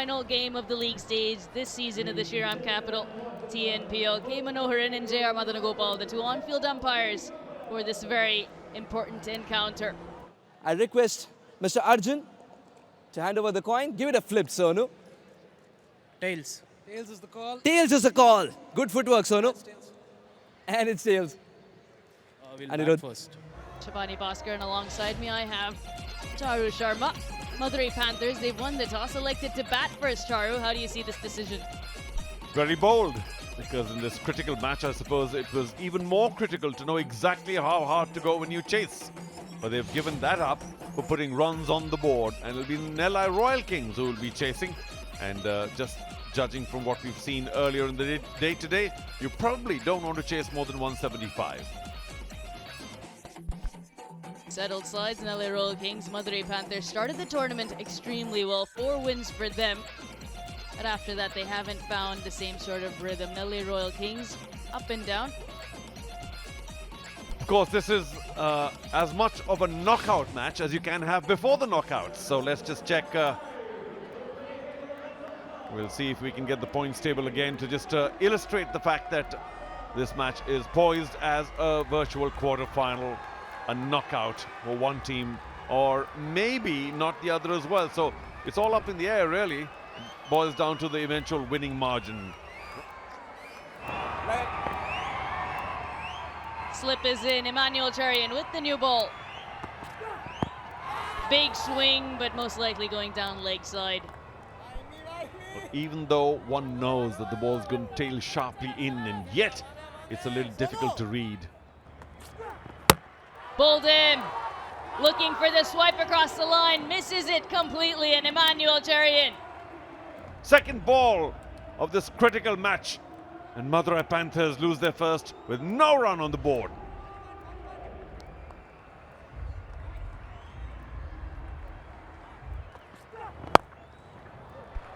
final game of the league stage this season of the Shriram Capital TNPL. K. Manoharan and J.R. Madanagopal, the two on-field umpires for this very important encounter. I request Mr. Arjun to hand over the coin. Give it a flip, Sonu. Tails. Tails is the call. Tails is the call. Good footwork, Sonu. And it's tails. We'll And bat first. Shabani Bhaskar, and alongside me I have Charu Sharma. Madurai Panthers, they've won the toss, elected to bat first. Charu, how do you see this decision? Very bold, because in this critical match, I suppose it was even more critical to know exactly how hard to go when you chase. But they've given that up for putting runs on the board, and it'll be Nellai Royal Kings who will be chasing. And just judging from what we've seen earlier in the day today, you probably don't want to chase more than 175. Settled sides, Nellai Royal Kings, Madurai Panthers started the tournament extremely well. 4 wins for them. But after that, they haven't found the same sort of rhythm. Nellai Royal Kings, up and down. Of course, this is as much of a knockout match as you can have before the knockouts. So let's just check. We'll see if we can get the points table again to just illustrate the fact that this match is poised as a virtual quarter-final, a knockout for one team, or maybe not the other as well. So it's all up in the air, really. It boils down to the eventual winning margin. Slip is in, Emmanuel Cherian with the new ball. Big swing, but most likely going down leg side. But even though one knows that the ball's going to tail sharply in, and yet it's a little difficult to read. Bowled in, looking for the swipe across the line, misses it completely, and Emmanuel Cherian. Second ball of this critical match, and Madurai Panthers lose their first with no run on the board.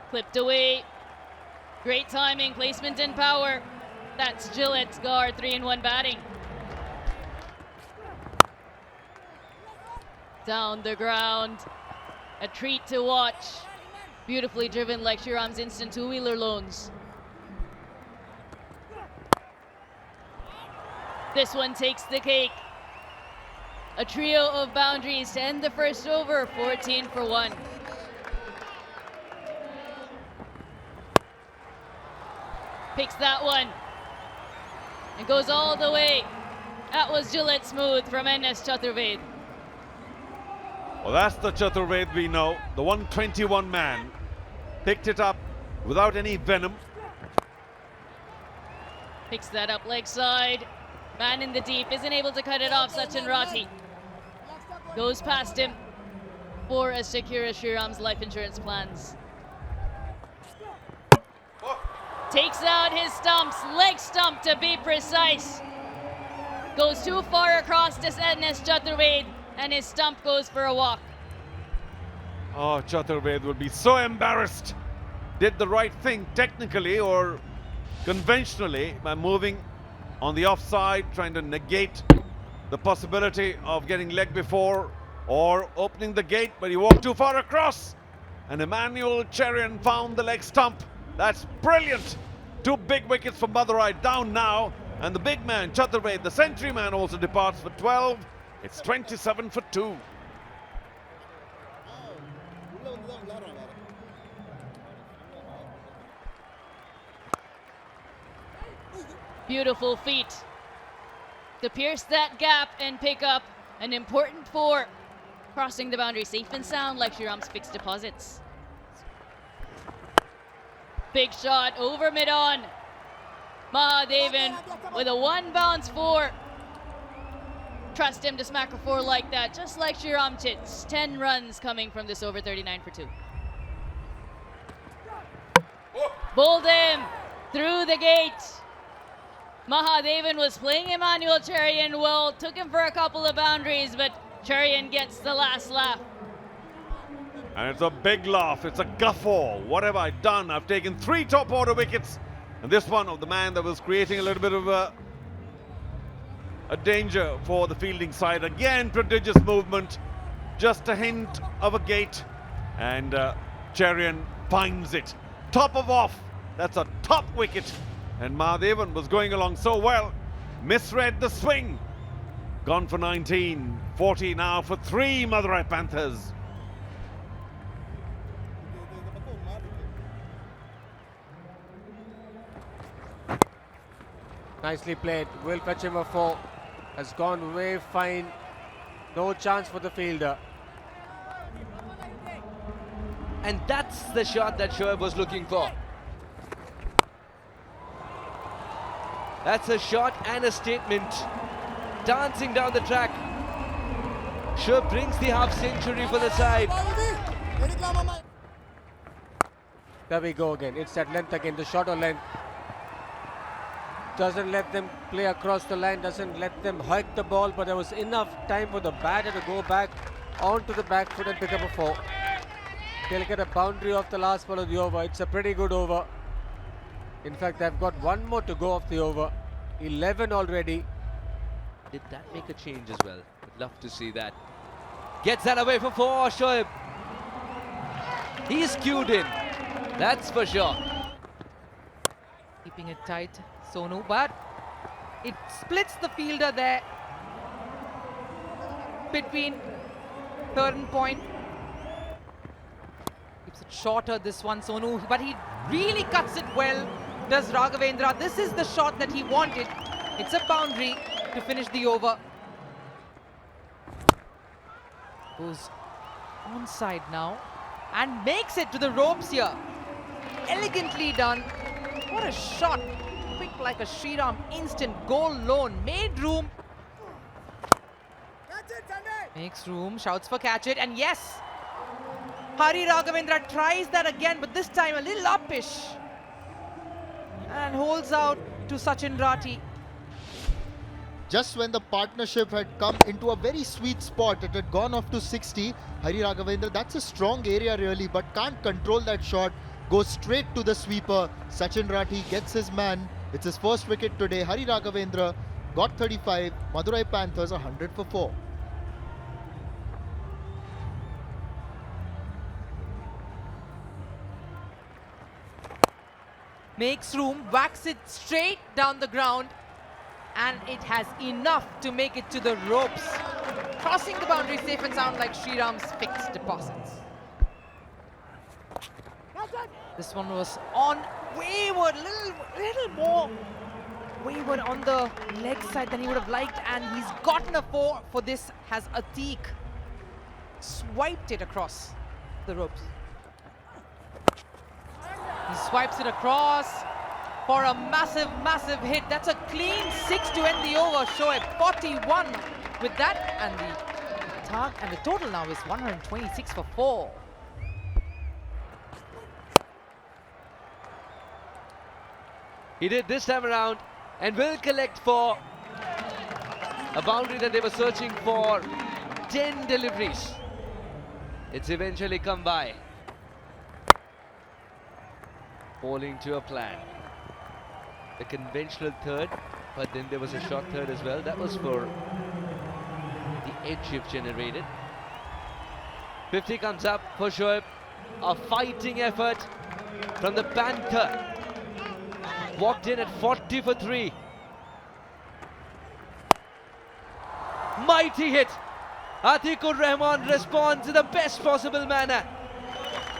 Clipped away. Great timing, placement and power. That's Gillette's guard, 3-in-1 batting. Down the ground. A treat to watch. Beautifully driven like Shriram's instant two-wheeler loans. This one takes the cake. A trio of boundaries to end the first over, 14 for 1. Picks that one. It goes all the way. That was Gillette smooth from NS Chaturved. Well, that's the Chaturved we know. The 121 man picked it up without any venom. Picks that up leg side. Man in the deep, isn't able to cut it off. Sachin Rathi goes past him for as secure as Shriram's life insurance plans. Takes out his stumps, leg stump to be precise. Goes too far across to NS Chaturved, and his stump goes for a walk. Oh, Chaturved will be so embarrassed. Did the right thing technically or conventionally by moving on the offside, trying to negate the possibility of getting leg before or opening the gate, but he walked too far across. And Emmanuel Cherian found the leg stump. That's brilliant. 2 big wickets for Madurai down now. And the big man, Chaturved, the century man, also departs for 12. It's 27 for 2. Beautiful feet to pierce that gap and pick up an important 4. Crossing the boundary safe and sound like Shriram's fixed deposits. Big shot over mid-on. Mahadevan with a 1-bounce 4. Trust him to smack a 4 like that, just like Shriram Chits. 10 runs coming from this over, 39 for 2. Bowled him through the gate. Mahadevan was playing Emmanuel Cherian well, took him for a couple of boundaries, but Cherian gets the last laugh. And it's a big laugh, it's a guffaw. What have I done? I've taken 3 top order wickets, and this one of the man that was creating a little bit of a danger for the fielding side. Again, prodigious movement, just a hint of a gate, and Cherian finds it. Top of off. That's a top wicket. And Mahadevan was going along so well. Misread the swing. Gone for 19. 40 now for 3 Madurai Panthers. Nicely played. Will fetch him a 4. Has gone way fine. No chance for the fielder. And that's the shot that Shoaib was looking for. That's a shot and a statement. Dancing down the track. Shoaib brings the half century for the side. There we go again. It's that length again. The shorter length. Doesn't let them play across the line. Doesn't let them hike the ball. But there was enough time for the batter to go back onto the back foot and pick up a 4. They'll get a boundary off the last ball of the over. It's a pretty good over. In fact, they've got one more to go off the over. 11 already. Did that make a change as well? Would love to see that. Gets that away for 4, Shoaib. He's cued in. That's for sure. Keeping it tight, Sonu, but it splits the fielder there between third and point. Keeps it shorter, this one, Sonu, but he really cuts it well, does Raghavendra. This is the shot that he wanted. It's a boundary to finish the over. Goes onside now and makes it to the ropes here. Elegantly done. What a shot. Quick like a Shriram, instant goal lone. Made room. Makes room, shouts for catch it, and yes! Hari Raghavendra tries that again, but this time a little uppish. And holds out to Sachin Rathi. Just when the partnership had come into a very sweet spot, it had gone off to 60. Hari Raghavendra, that's a strong area really, but can't control that shot. Goes straight to the sweeper. Sachin Rathi gets his man. It's his first wicket today. Hari Raghavendra got 35. Madurai Panthers 100 for 4. Makes room, whacks it straight down the ground, and it has enough to make it to the ropes. Crossing the boundary safe and sound like Shriram's fixed deposits. This one was on wayward, little more wayward on the leg side than he would have liked, and he's gotten a 4 for this. Has Atiq swiped it across the ropes. He swipes it across for a massive hit. That's a clean 6 to end the over. Shoaib 41 with that, and the total now is 126 for 4. He did this time around and will collect for a boundary that they were searching for. 10 deliveries. It's eventually come by. Falling to a plan. The conventional third, but then there was a short third as well. That was for the edge you've generated. 50 comes up for Shoaib. A fighting effort from the Panther. Walked in at 40 for 3. Mighty hit. Atiqur Rahman responds in the best possible manner.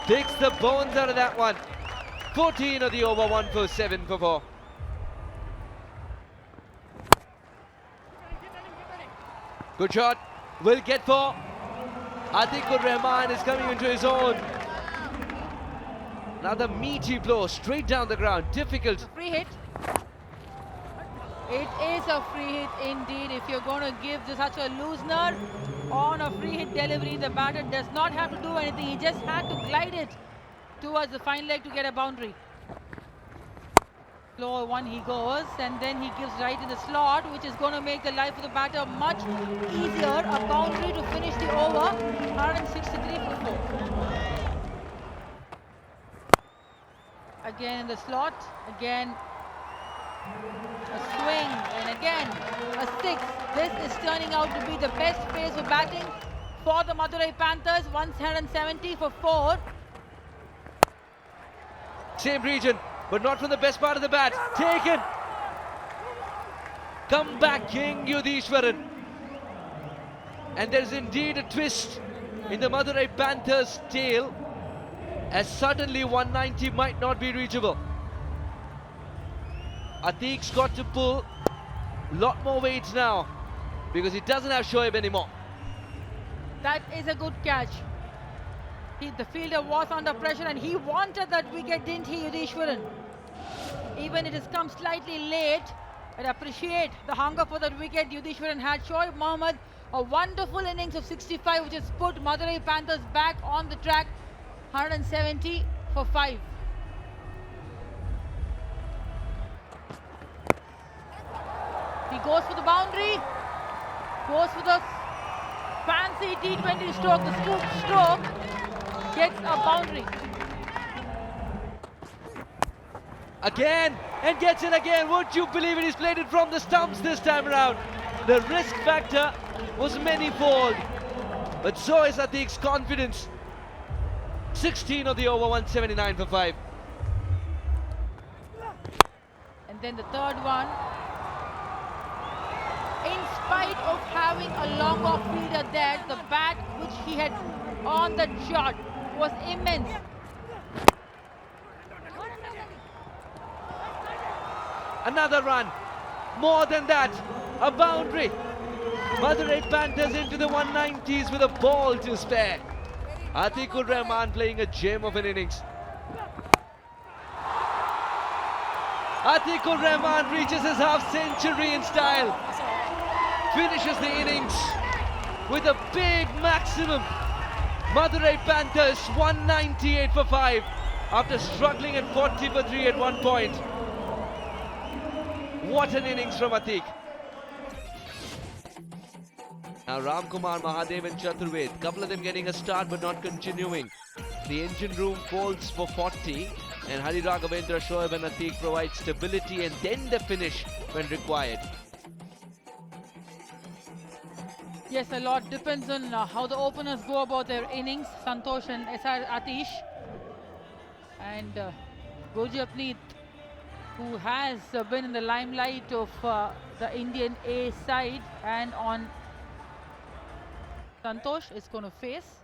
Takes the bones out of that one. 14 of the over, 147 for 4. Good shot. Will get 4. Atiqur Rahman is coming into his own. Another meaty blow straight down the ground. Difficult. Free hit. It is a free hit indeed. If you're going to give such a loosener on a free hit delivery, the batter does not have to do anything. He just had to glide it towards the fine leg to get a boundary. Lower one he goes, and then he gives right in the slot, which is going to make the life of the batter much easier. A boundary to finish the over. 163 for 4. Again in the slot, again a swing, and again a 6. This is turning out to be the best pace for batting for the Madurai Panthers. 170 for 4. same region, but not from the best part of the bat. Taken. Come back, King Yudhishwaran. And there's indeed a twist in the Madurai Panthers' tail, as suddenly 190 might not be reachable. Atiq's got to pull a lot more weights now because he doesn't have Shoaib anymore. That is a good catch. The fielder was under pressure and he wanted that wicket, didn't he, Yudhishwaran? Even it has come slightly late, but appreciate the hunger for that wicket Yudhishwaran had. Shoaib Mohammad, a wonderful innings of 65, which has put Madurai Panthers back on the track. 170 for 5. He goes for the boundary, goes for the fancy T20 stroke, the scoop stroke, gets a boundary. Again, and gets it again. Would you believe it? He's played it from the stumps this time around. The risk factor was manifold, but so is Atiq's confidence. 16 of the over, 179 for 5. And then the third one. In spite of having a long off fielder there, the bat which he had on that shot was immense. Another run. More than that, a boundary. Madurai Panthers into the 190s with a ball to spare. Atiqur Rahman playing a gem of an innings. Atiqur Rahman reaches his half century in style. Finishes the innings with a big maximum. Madurai Panthers 198 for 5 after struggling at 40 for 3 at one point. What an innings from Atiq. Now Ramkumar, Mahadev and Chaturved, couple of them getting a start but not continuing. The engine room folds for 40 and Hari Raghavendra, Shoaib and Atiq provide stability and then the finish when required. Yes, a lot depends on how the openers go about their innings. Santosh and SR Atish. And Gurjapneet, who has been in the limelight of the Indian A side, and on Santosh is going to face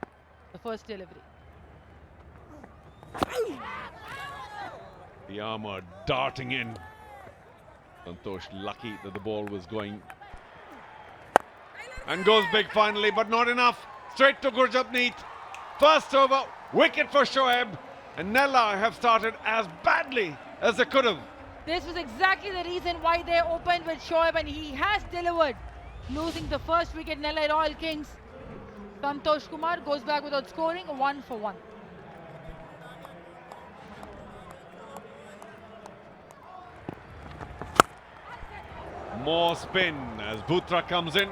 the first delivery. The armour darting in. Santosh lucky that the ball was going. And goes big finally, but not enough. Straight to Gurjapneet. First over, wicket for Shoaib. And Nellai have started as badly as they could have. This was exactly the reason why they opened with Shoaib, and he has delivered. Losing the first wicket, Nellai Royal Kings. Santosh Kumar goes back without scoring, 1 for 1. More spin as Bhutra comes in.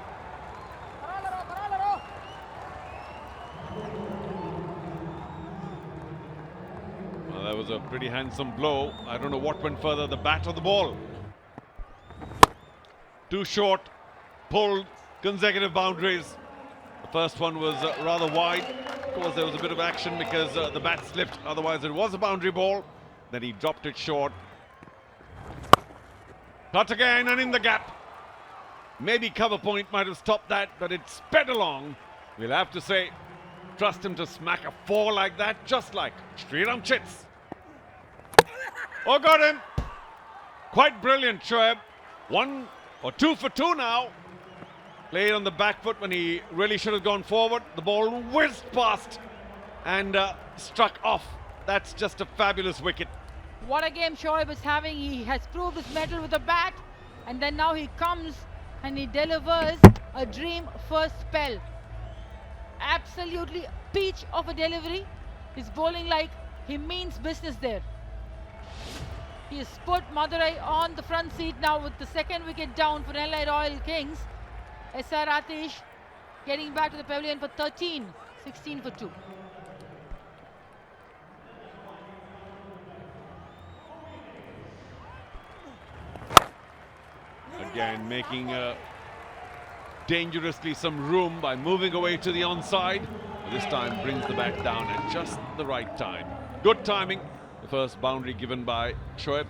Well, that was a pretty handsome blow. I don't know what went further, the bat or the ball. Too short, pulled, consecutive boundaries. The first one was rather wide. Of course, there was a bit of action because the bat slipped. Otherwise, it was a boundary ball. Then he dropped it short. Cut again and in the gap. Maybe cover point might have stopped that, but it sped along. We'll have to say, trust him to smack a 4 like that, just like Shriram Chits. Oh, got him. Quite brilliant, Shoaib. 1 or 2 for 2 now. Played on the back foot when he really should have gone forward. The ball whizzed past and struck off. That's just a fabulous wicket. What a game Shoaib is having. He has proved his mettle with the bat, and then now he comes and he delivers a dream first spell. Absolutely peach of a delivery. He's bowling like he means business there. He has put Madurai on the front seat now with the second wicket down for Nellai Royal Kings. SR Atish getting back to the pavilion for 13, 16 for 2. Again, making dangerously some room by moving away to the onside. This time brings the bat down at just the right time. Good timing. The first boundary given by Shoaib.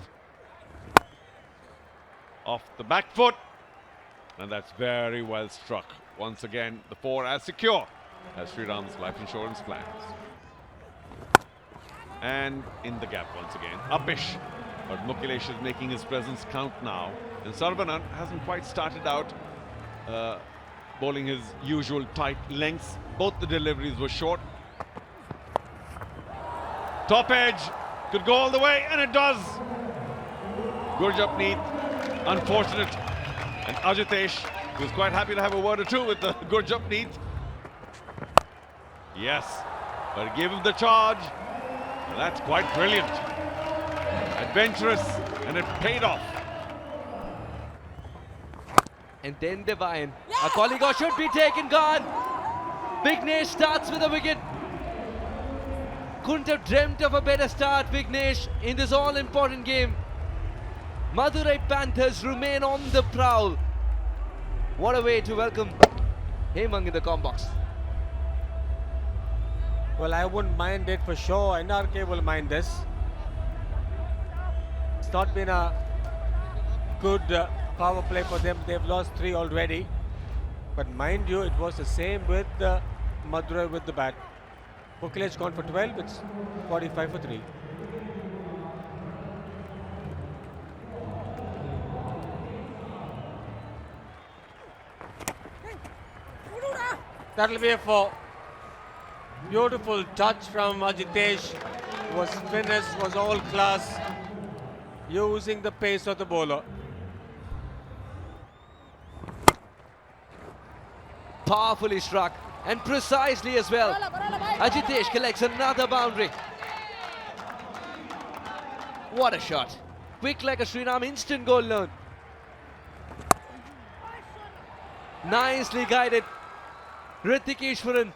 Off the back foot. And that's very well struck. Once again, the 4 as secure as Shriram's life insurance plans. And in the gap once again, Upish. But Mukilesh is making his presence count now. And Sarvanan hasn't quite started out bowling his usual tight lengths. Both the deliveries were short. Top edge, could go all the way, and it does. Gurjapneet, unfortunate. And Ajitesh, who's quite happy to have a word or two with the Gurjapneet. Yes, but he gave him the charge. That's quite brilliant. Adventurous, and it paid off. And then Devayan. A Koligo should be taken, gone. Vignesh starts with a wicket. Couldn't have dreamt of a better start, Vignesh, in this all-important game. Madurai Panthers remain on the prowl. What a way to welcome Hemang in the combox. Well, I wouldn't mind it for sure. NRK will mind this. It's not been a good power play for them. They've lost 3 already. But mind you, it was the same with Madurai with the bat. Mukilesh gone for 12. It's 45 for 3. That'll be a 4. Beautiful touch from Ajitesh. Was finesse, was all class. Using the pace of the bowler. Powerfully struck and precisely as well. Ajitesh collects another boundary. What a shot. Quick like a Shriram instant goal loan. Nicely guided. Hrithik Ishwaran.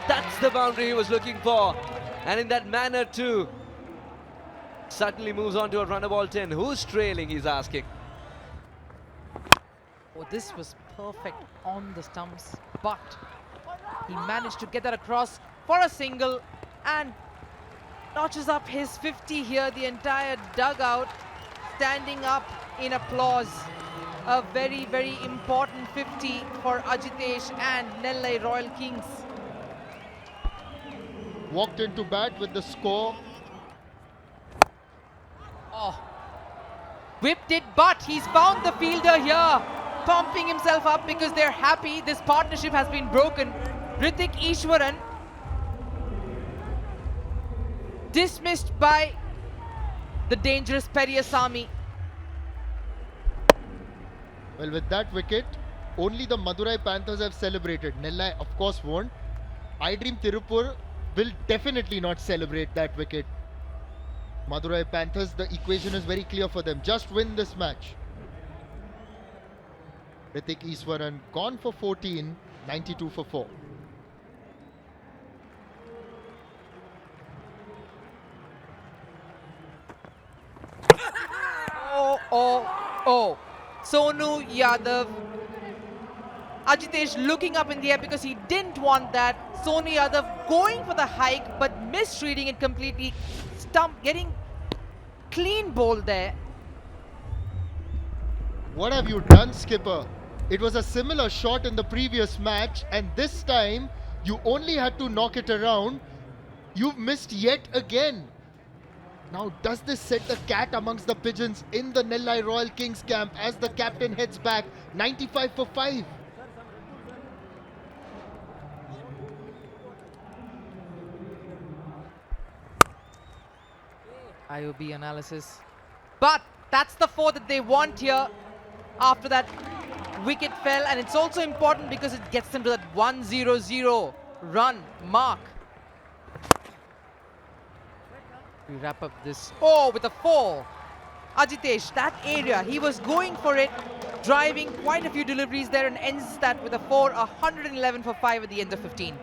That's the boundary he was looking for. And in that manner too. Suddenly moves on to a runner ball 10. Who's trailing, he's asking. Oh, this was perfect on the stumps, but he managed to get that across for a single and notches up his 50 here. The entire dugout standing up in applause. A very, very important 50 for Ajitesh and Nellai Royal Kings. Walked into bat with the score. Oh, whipped it, but he's found the fielder here, pumping himself up because they're happy. This partnership has been broken. Hrithik Ishwaran dismissed by the dangerous Periyasamy. Well, with that wicket, only the Madurai Panthers have celebrated. Nellai, of course, won't. I Dream Tirupur will definitely not celebrate that wicket. Madurai Panthers, the equation is very clear for them. Just win this match. Hrithik Ishwaran gone for 14, 92 for 4. Oh. Sonu Yadav. Ajitesh looking up in the air because he didn't want that. Sonu Yadav going for the hike but misreading it completely. Getting clean bowl there. What have you done, skipper? It was a similar shot in the previous match, and this time you only had to knock it around. You've missed yet again. Now, does this set the cat amongst the pigeons in the Nellai Royal Kings camp as the captain heads back? 95 for 5. IOB analysis. But that's the 4 that they want here after that wicket fell. And it's also important because it gets them to that 100 run mark. We wrap up this. Oh, with a 4. Ajitesh, that area, he was going for it, driving quite a few deliveries there and ends that with a 4, 111 for 5 at the end of 15.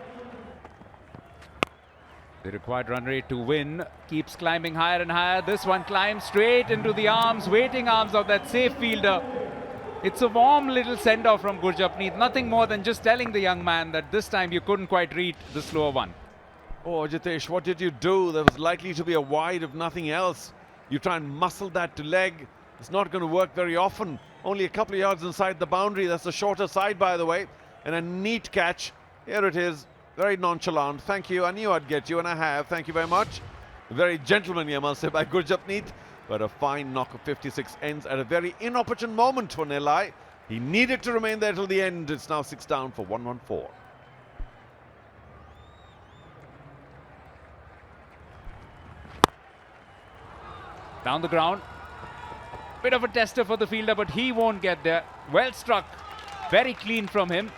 The required run rate to win keeps climbing higher and higher. This one climbs straight into the waiting arms of that safe fielder. It's a warm little send-off from Gurjapneet. Nothing more than just telling the young man that this time you couldn't quite read the slower one. Oh, Jitesh, what did you do? There was likely to be a wide, if nothing else. You try and muscle that to leg. It's not going to work very often. Only a couple of yards inside the boundary. That's the shorter side, by the way. And a neat catch. Here it is. Very nonchalant. Thank you. I knew I'd get you, and I have. Thank you very much. Very gentlemanly, I must say, by Gurjapneet. But a fine knock of 56 ends at a very inopportune moment for Nellai. He needed to remain there till the end. It's now 6 down for 114. Down the ground. Bit of a tester for the fielder, but he won't get there. Well struck. Very clean from him.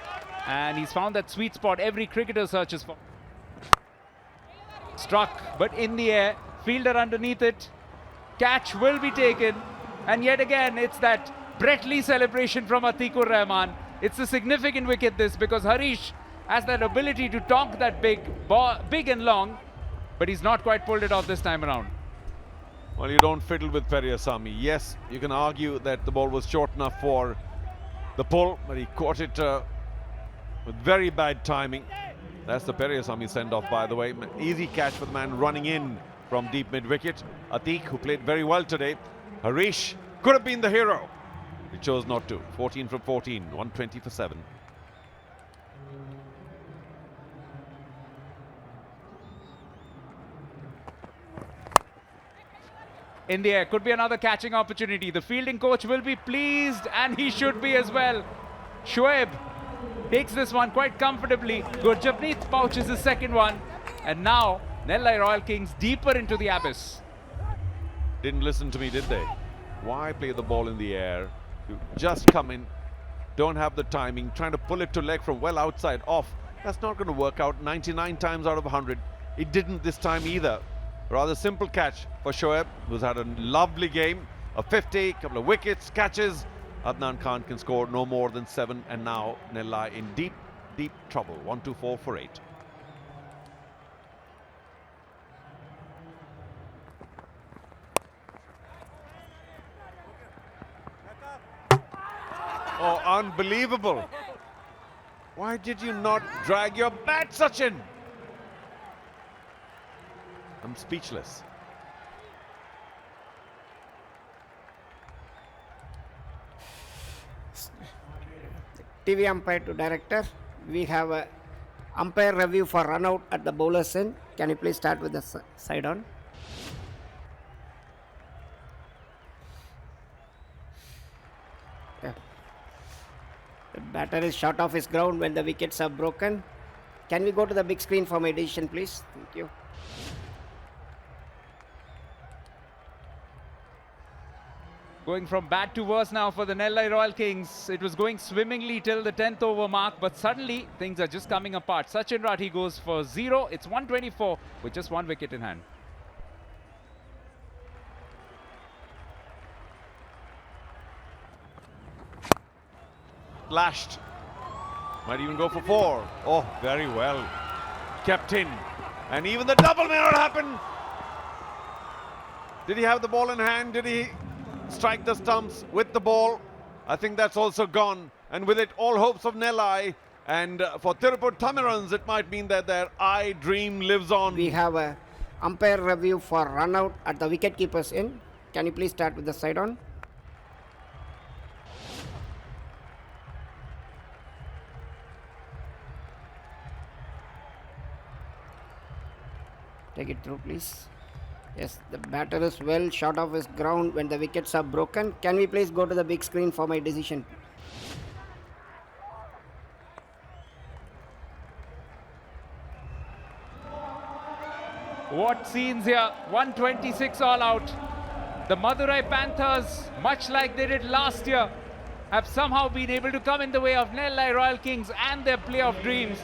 And he's found that sweet spot every cricketer searches for. Struck, but in the air. Fielder underneath it. Catch will be taken. And yet again, it's that Brett Lee celebration from Atikur Rahman. It's a significant wicket, this, because Harish has that ability to tonk that big and long. But he's not quite pulled it off this time around. Well, you don't fiddle with Periyasamy. Yes, you can argue that the ball was short enough for the pull, but he caught it with very bad timing. That's the Periyasamy send-off, by the way. Easy catch for the man running in from deep mid-wicket. Atik, who played very well today. Harish could have been the hero. He chose not to. 14 from 14, 120 for 7. In the air, could be another catching opportunity. The fielding coach will be pleased, and he should be as well. Shoaib takes this one quite comfortably. Gurjapneet pouches the second one, and now Nellai Royal Kings deeper into the abyss. Didn't listen to me, did they? Why play the ball in the air? You just come in, don't have the timing, trying to pull it to leg from well outside, off. That's not going to work out 99 times out of 100. It didn't this time either. Rather simple catch for Shoaib, who's had a lovely game. A 50, couple of wickets, catches. Adnan Khan can score no more than 7, and now Nellai in deep, deep trouble. 124 for 8. Oh, unbelievable. Why did you not drag your bat, Sachin? I'm speechless. TV umpire to director. We have a umpire review for run out at the bowler's end. Can you please start with the side on? Yeah. The batter is short off his ground when the wickets are broken. Can we go to the big screen for my decision, please? Thank you. Going from bad to worse now for the Nellai Royal Kings. It was going swimmingly till the 10th over mark, but suddenly things are just coming apart. Sachin Rathi goes for 0. It's 124 with just 1 wicket in hand. Lashed. Might even go for 4. Oh, very well. Kept in. And even the double may not happen. Did he have the ball in hand? Did he strike the stumps with the ball? I think that's also gone. And with it, all hopes of Nellai. And for Tirupur Tamirans, it might mean that their I dream lives on. We have a umpire review for run out at the wicketkeeper's end. Can you please start with the side on? Take it through, please. Yes, the batter is well short of his ground when the wickets are broken. Can we please go to the big screen for my decision? What scenes here. 126 all out. The Madurai Panthers, much like they did last year, have somehow been able to come in the way of Nellai Royal Kings and their playoff dreams.